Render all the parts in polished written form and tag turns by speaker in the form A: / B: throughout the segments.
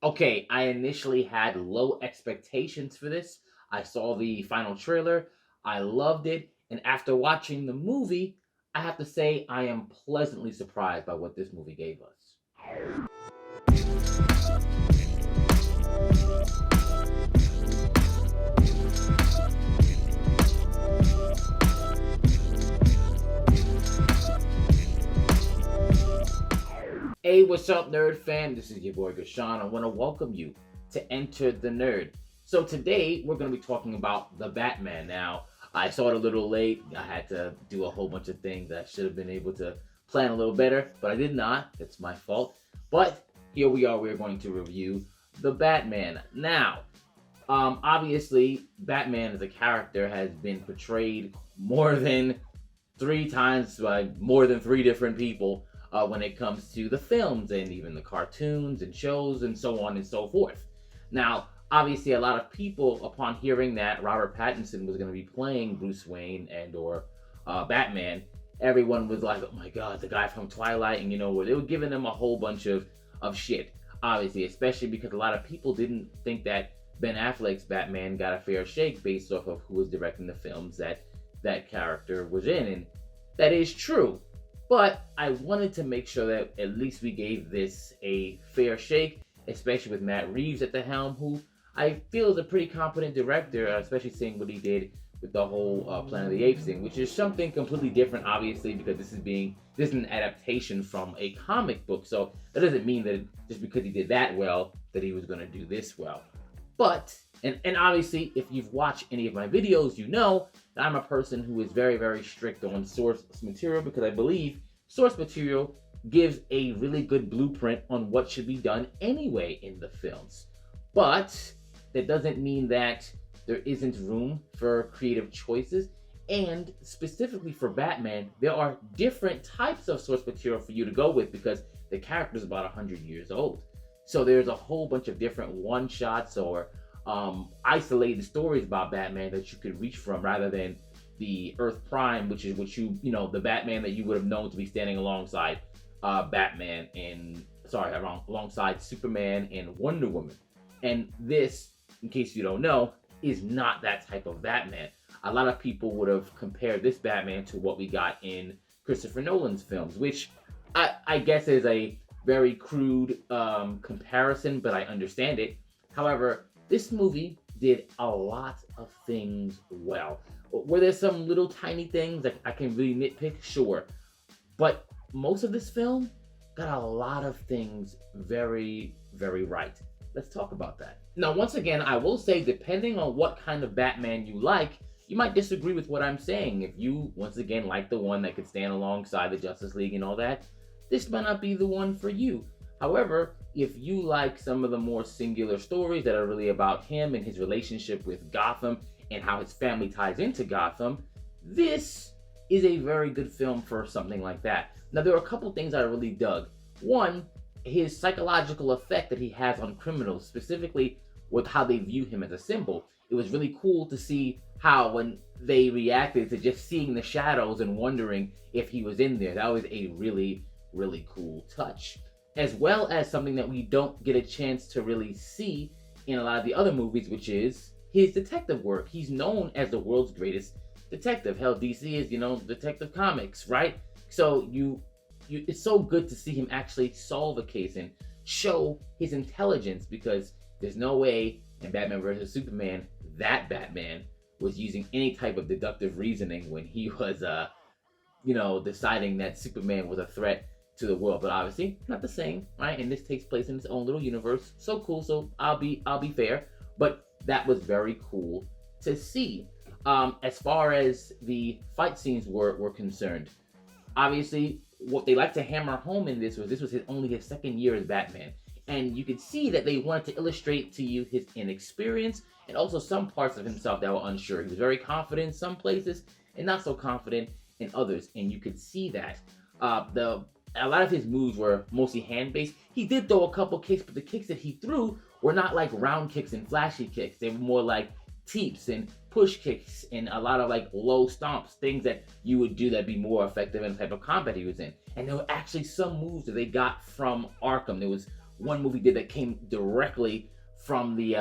A: Okay, I initially had low expectations for this. I saw the final trailer, I loved it, and after watching the movie, I have to say I am pleasantly surprised by what this movie gave us. Hey, what's up, nerd fam? This is your boy Gashan. I want to welcome you to Enter the Nerd. So today we're going to be talking about the Batman. Now, I saw it a little late. I had to do a whole bunch of things that I should have been able to plan a little better, but I did not. It's my fault. But here we are. We're going to review the Batman. Now, obviously, Batman as a character has been portrayed more than three times by more than three different people when it comes to the films and even the cartoons and shows and so on and so forth. Now, obviously, a lot of people, upon hearing that Robert Pattinson was going to be playing Bruce Wayne and or Batman, everyone was like, "Oh my God, the guy from Twilight!" And they were giving him a whole bunch of shit. Obviously, especially because a lot of people didn't think that Ben Affleck's Batman got a fair shake based off of who was directing the films that character was in, and that is true. But I wanted to make sure that at least we gave this a fair shake, especially with Matt Reeves at the helm, who I feel is a pretty competent director, especially seeing what he did with the whole Planet of the Apes thing, which is something completely different, obviously, because this is an adaptation from a comic book. So that doesn't mean that just because he did that well, that he was going to do this well. But, and obviously, if you've watched any of my videos, you know that I'm a person who is very, very strict on source material because I believe source material gives a really good blueprint on what should be done anyway in the films. But that doesn't mean that there isn't room for creative choices. And specifically for Batman, there are different types of source material for you to go with because the character is about 100 years old. So there's a whole bunch of different one-shots or isolated stories about Batman that you could reach from rather than the Earth Prime, which is what the Batman that you would have known to be standing alongside alongside Superman and Wonder Woman. And this, in case you don't know, is not that type of Batman. A lot of people would have compared this Batman to what we got in Christopher Nolan's films, which I guess is a very crude comparison, but I understand it. However, this movie did a lot of things well. Were there some little tiny things that I can really nitpick? Sure. But most of this film got a lot of things very, very right. Let's talk about that. Now, once again, I will say, depending on what kind of Batman you like, you might disagree with what I'm saying. If you, once again, like the one that could stand alongside the Justice League and all that, this might not be the one for you. However, if you like some of the more singular stories that are really about him and his relationship with Gotham and how his family ties into Gotham, this is a very good film for something like that. Now, there are a couple things I really dug. One, his psychological effect that he has on criminals, specifically with how they view him as a symbol. It was really cool to see how when they reacted to just seeing the shadows and wondering if he was in there. That was a really, really cool touch. As well as something that we don't get a chance to really see in a lot of the other movies, which is his detective work. He's known as the world's greatest detective. Hell, DC is, Detective Comics, right? So it's so good to see him actually solve a case and show his intelligence, because there's no way in Batman vs. Superman that Batman was using any type of deductive reasoning when he was, deciding that Superman was a threat to the world. But obviously not the same, right? And this takes place in its own little universe. So cool. So I'll be fair, but that was very cool to see. As far as the fight scenes were concerned, obviously what they like to hammer home in this was only his second year as Batman. And you could see that they wanted to illustrate to you his inexperience and also some parts of himself that were unsure. He was very confident in some places and not so confident in others. And you could see that. A lot of his moves were mostly hand-based. He did throw a couple kicks, but the kicks that he threw were not like round kicks and flashy kicks. They were more like teeps and push kicks and a lot of like low stomps, things that you would do that'd be more effective in the type of combat he was in. And there were actually some moves that they got from Arkham. There was one movie did that came directly from the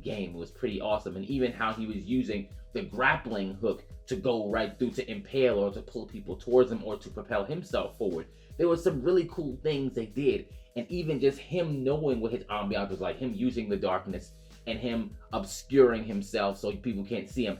A: game. It was pretty awesome. And even how he was using the grappling hook to go right through to impale or to pull people towards him or to propel himself forward. There was some really cool things they did. And even just him knowing what his ambiance was like, him using the darkness and him obscuring himself so people can't see him.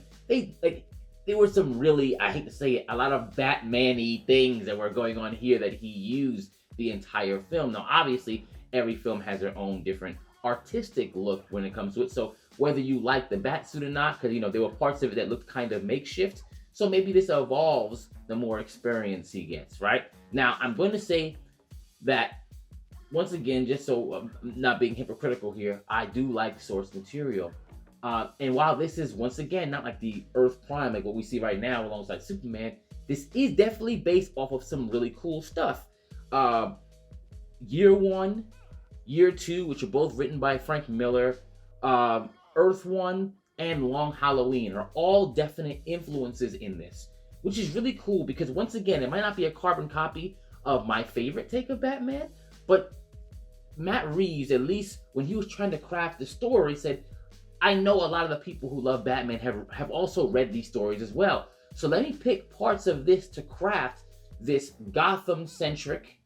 A: There were some really, I hate to say it, a lot of Batman-y things that were going on here that he used the entire film. Now, obviously, every film has their own different artistic look when it comes to it. So whether you like the bat suit or not, because there were parts of it that looked kind of makeshift. So maybe this evolves the more experience he gets, right? Now, I'm going to say that once again, just so I'm not being hypocritical here, I do like source material. And while this is, once again, not like the Earth Prime, like what we see right now alongside Superman, this is definitely based off of some really cool stuff. Year One, Year Two, which are both written by Frank Miller, Earth One, and Long Halloween are all definite influences in this, which is really cool because, once again, it might not be a carbon copy of my favorite take of Batman, but Matt Reeves, at least when he was trying to craft the story, said, I know a lot of the people who love Batman have also read these stories as well. So let me pick parts of this to craft this Gotham-centric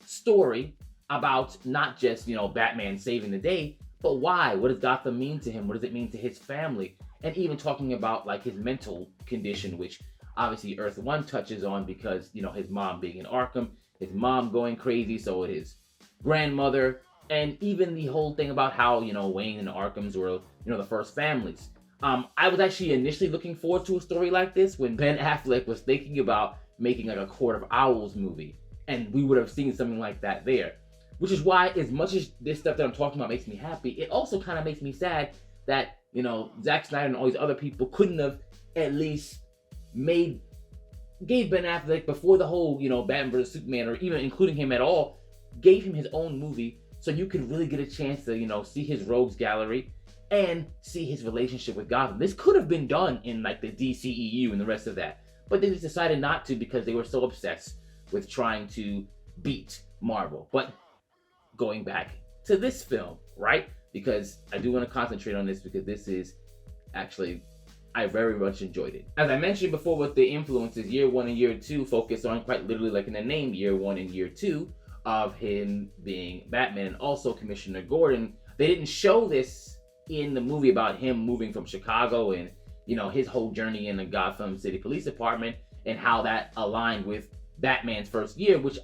A: story about not just, Batman saving the day, but why? What does Gotham mean to him? What does it mean to his family? And even talking about like his mental condition, which obviously Earth One touches on because, his mom being in Arkham, his mom going crazy, so it is grandmother, and even the whole thing about how, Wayne and the Arkhams were, the first families. I was actually initially looking forward to a story like this when Ben Affleck was thinking about making like a Court of Owls movie, and we would have seen something like that there. Which is why, as much as this stuff that I'm talking about makes me happy, it also kind of makes me sad that, Zack Snyder and all these other people couldn't have at least gave Ben Affleck, before the whole, Batman vs Superman, or even including him at all, gave him his own movie so you could really get a chance to, see his rogues gallery and see his relationship with Gotham. This could have been done in like the DCEU and the rest of that, but they just decided not to because they were so obsessed with trying to beat Marvel. But going back to this film, right? Because I do want to concentrate on this because this is actually, I very much enjoyed it. As I mentioned before with the influences, Year One and Year Two focus on, quite literally like in the name, Year One and Year Two, of him being Batman and also Commissioner Gordon. They didn't show this in the movie about him moving from Chicago and, his whole journey in the Gotham City Police Department and how that aligned with Batman's first year, which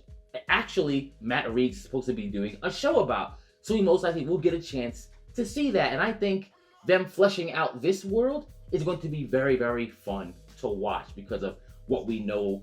A: actually Matt Reeves is supposed to be doing a show about. So we most likely will get a chance to see that. And I think them fleshing out this world is going to be very, very fun to watch because of what we know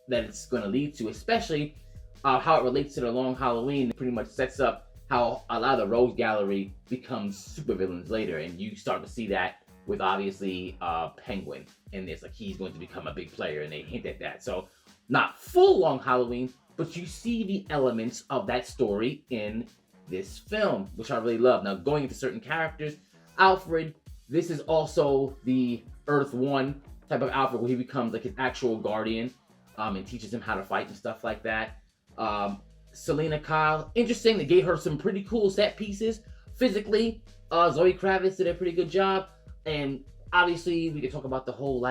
A: that it's going to lead to, especially how it relates to the Long Halloween. It pretty much sets up how a lot of the Rogues Gallery becomes supervillains later. And you start to see that with obviously Penguin in this. Like, he's going to become a big player and they hint at that. So not full Long Halloween, but you see the elements of that story in this film, which I really love. Now, going into certain characters, Alfred, this is also the Earth One type of Alfred where he becomes like his actual guardian and teaches him how to fight and stuff like that. Selena Kyle, interesting. They gave her some pretty cool set pieces. Physically, Zoe Kravitz did a pretty good job. And obviously, we could talk about the whole,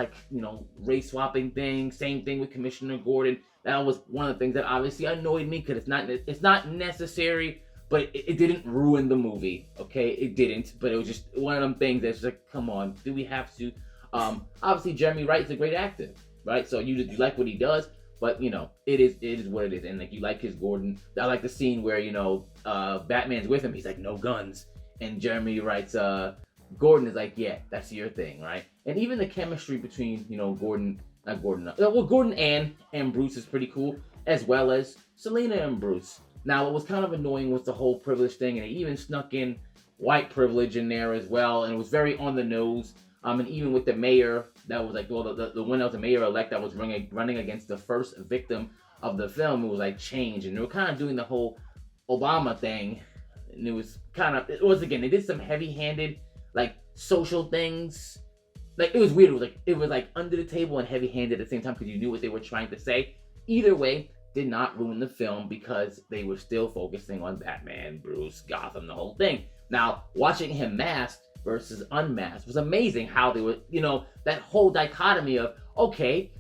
A: race swapping thing. Same thing with Commissioner Gordon. That was one of the things that obviously annoyed me because it's not necessary, but it didn't ruin the movie, okay? It didn't, but it was just one of them things that's like, come on, do we have to? Obviously, Jeremy Wright's a great actor, right? So you like what he does, but, it is what it is. And, you like his Gordon. I like the scene where, Batman's with him. He's like, no guns. And Jeremy Wright's Gordon is like, yeah, that's your thing, right? And even the chemistry between, Gordon and Bruce is pretty cool, as well as Selena and Bruce. Now, what was kind of annoying was the whole privilege thing, and they even snuck in white privilege in there as well, and it was very on the nose. And even with the mayor, that was like, well, the one that was the mayor-elect that was running against the first victim of the film, it was like change, and they were kind of doing the whole Obama thing, and again, they did some heavy-handed, social things. It was weird. It was like under the table and heavy-handed at the same time because you knew what they were trying to say. Either way, did not ruin the film because they were still focusing on Batman, Bruce, Gotham, the whole thing. Now, watching him masked versus unmasked was amazing how they were, that whole dichotomy of, okay,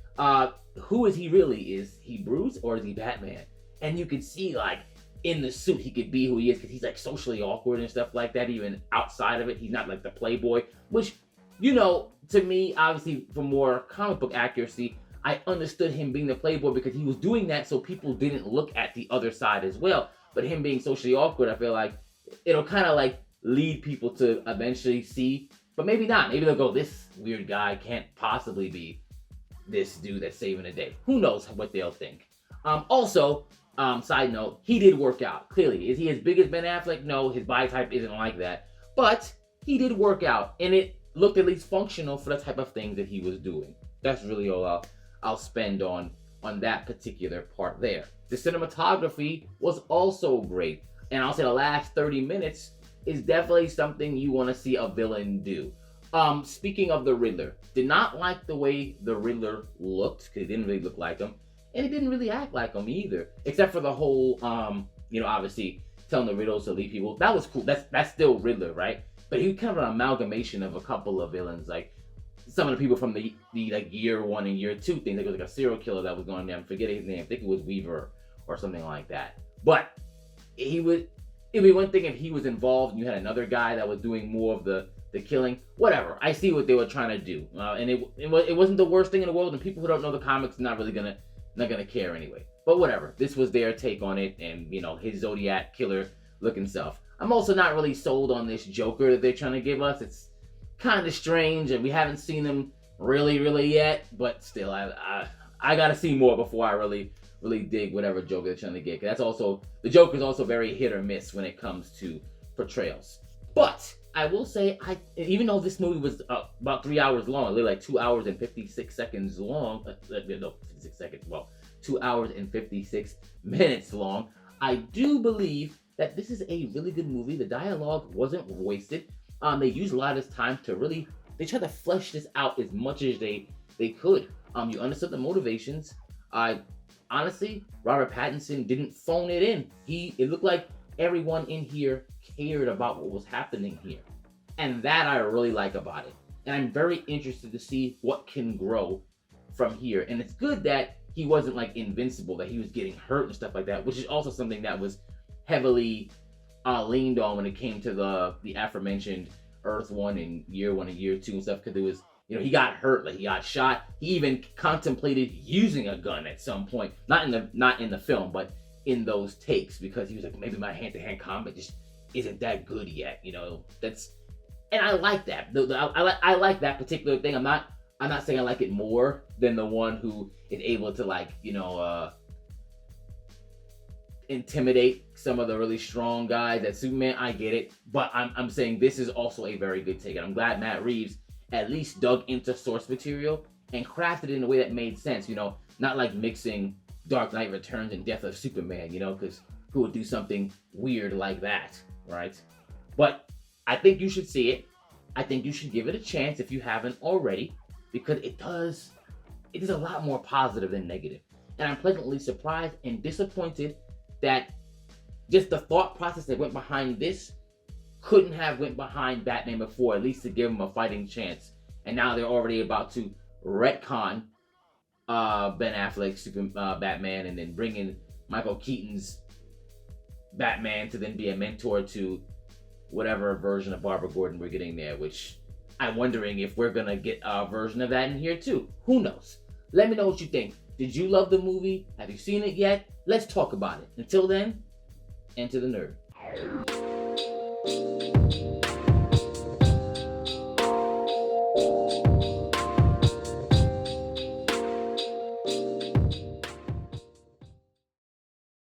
A: who is he really? Is he Bruce or is he Batman? And you could see, like, in the suit, he could be who he is because he's, like, socially awkward and stuff like that. Even outside of it, he's not like the playboy, which, to me, obviously, for more comic book accuracy, I understood him being the playboy because he was doing that so people didn't look at the other side as well. But him being socially awkward, I feel like it'll kind of like lead people to eventually see, but maybe not. Maybe they'll go, this weird guy can't possibly be this dude that's saving the day. Who knows what they'll think. Also, side note, he did work out. Clearly, is he as big as Ben Affleck? No, his body type isn't like that. But he did work out, and it looked at least functional for the type of things that he was doing. That's really all I'll spend on that particular part there. The cinematography was also great, and I'll say the last 30 minutes is definitely something you want to see a villain do. Speaking of the Riddler, did not like the way the Riddler looked, because it didn't really look like him, and it didn't really act like him either, except for the whole, obviously telling the riddles to lead people. That was cool. That's still Riddler, right? But he was kind of an amalgamation of a couple of villains, like some of the people from the like year 1 and year 2 things. Like, it was like a serial killer that was going there. I'm forgetting his name. I think it was Weaver or something like that. But it'd be one thing if he was involved and you had another guy that was doing more of the killing. Whatever. I see what they were trying to do, and it wasn't the worst thing in the world. And people who don't know the comics are not gonna care anyway. But whatever. This was their take on it, and his Zodiac killer looking self. I'm also not really sold on this Joker that they're trying to give us. It's kind of strange, and we haven't seen him really yet. But still, I gotta see more before I really dig whatever Joker they're trying to get. That's also, the Joker's also very hit or miss when it comes to portrayals. But I will say, even though this movie was about 3 hours long, literally like 2 hours and 56 seconds long. No, 56 seconds. Well, 2 hours and 56 minutes long. I do believe that this is a really good movie. The dialogue wasn't wasted. They used a lot of this time to really, they tried to flesh this out as much as they could. You understood the motivations. Honestly, Robert Pattinson didn't phone it in. It looked like everyone in here cared about what was happening here. And that I really like about it. And I'm very interested to see what can grow from here. And it's good that he wasn't like invincible, that he was getting hurt and stuff like that, which is also something that was heavily leaned on when it came to the aforementioned Earth 1 and Year 1 and Year 2 and stuff, because it was, he got hurt, like he got shot. He even contemplated using a gun at some point, not in the film, but in those takes, because he was like, maybe my hand-to-hand combat just isn't that good yet, and I like that. I like that particular thing. I'm not saying I like it more than the one who is able to intimidate some of the really strong guys at Superman. I get it, but I'm saying this is also a very good take, and I'm glad Matt Reeves at least dug into source material and crafted it in a way that made sense. Not like mixing Dark Knight Returns and Death of Superman. Because who would do something weird like that, right? But I think you should see it. I think you should give it a chance if you haven't already, because it is a lot more positive than negative. And I'm pleasantly surprised and disappointed that just the thought process that went behind this couldn't have went behind Batman before, at least to give him a fighting chance. And now they're already about to retcon Ben Affleck's Batman, and then bring in Michael Keaton's Batman to then be a mentor to whatever version of Barbara Gordon we're getting there, which I'm wondering if we're gonna get a version of that in here too. Who knows? Let me know what you think. Did you love the movie? Have you seen it yet? Let's talk about it. Until then, enter the nerd.